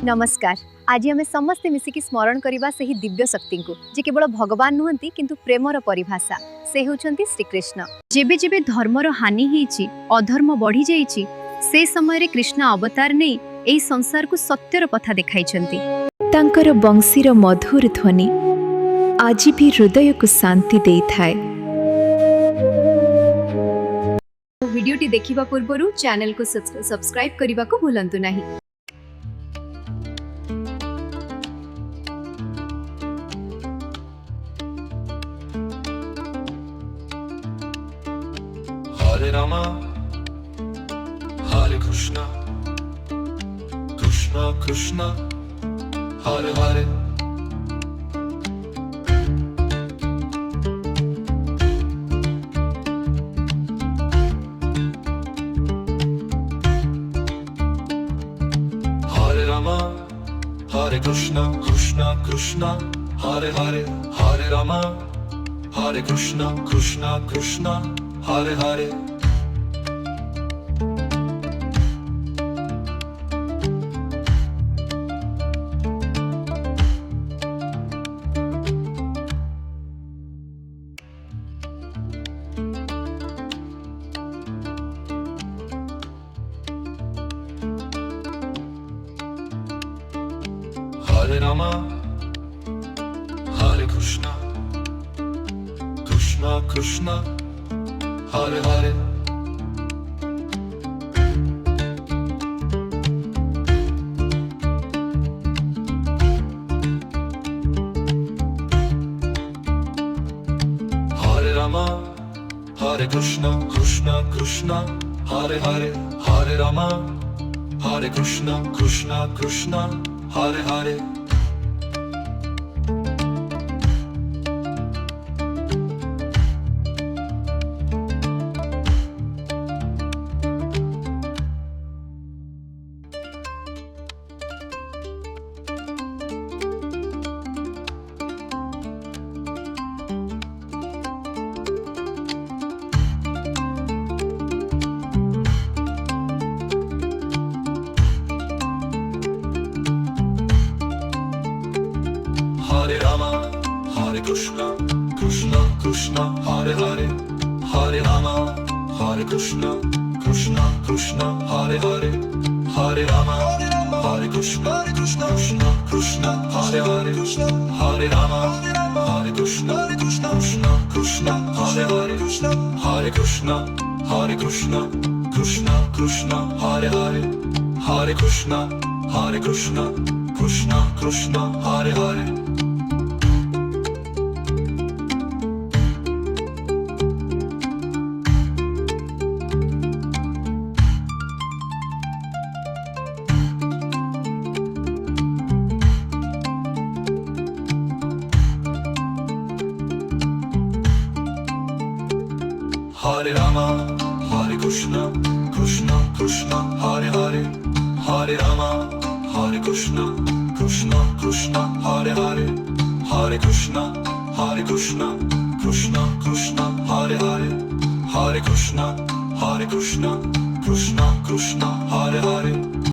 नमस्कार। आज आम समस्ते मिसिकी स्मरण करने से दिव्य शक्ति को जे केवल भगवान नुहति किंतु प्रेमर परिभाषा से होउछंती श्रीकृष्ण। जेबे जेबे धर्मर हानि होईछि अधर्म बढ़ी जाइछि से समय रे कृष्ण अवतार नहीं एई संसार को सत्यर पथा देखाइछंती। तांकर बंशीर मधुर ध्वनि आज भी हृदय को शांति देइथाय। वीडियोटी देखिबा पूर्वरु चैनल को सब्सक्राइब करने को भूलंतु नहीं। Hare Rama, Hare Krishna, Krishna Krishna, Hare Hare. Hare Rama, Hare Krishna, Krishna Krishna, Hare Hare. Hare Rama, Hare Krishna, Krishna Krishna, Hare Hare. Hare Rama, Hare Krishna, Krishna Krishna, Hare Hare. Hare Rama, Hare Krishna, Krishna Krishna, Hare Hare. Hare Rama, Hare Krishna, Krishna Krishna, Hare Hare. Hare Rama, Hare Krishna, Krishna Krishna, Hare Hare. Hare Rama, Hare Krishna, Krishna Krishna, Hare Hare. Hare Rama, Hare Krishna, Krishna Krishna, Hare Hare. Hare Rama, Hare Krishna, Krishna Krishna, Hare Hare. Hare Krishna, Hare Krishna, Krishna Krishna, Hare Hare. Hare Krishna, Hare Krishna, Krishna Krishna, Hare Hare. Hare Rama, Hare Krishna, Krishna Krishna, Hare Hare. Hare Rama, Hare Krishna, Krishna Krishna, Hare Hare. Hare Krishna, Hare Krishna, Krishna Krishna, Hare Hare. Hare Krishna, Hare Krishna, Krishna Krishna, Hare Hare.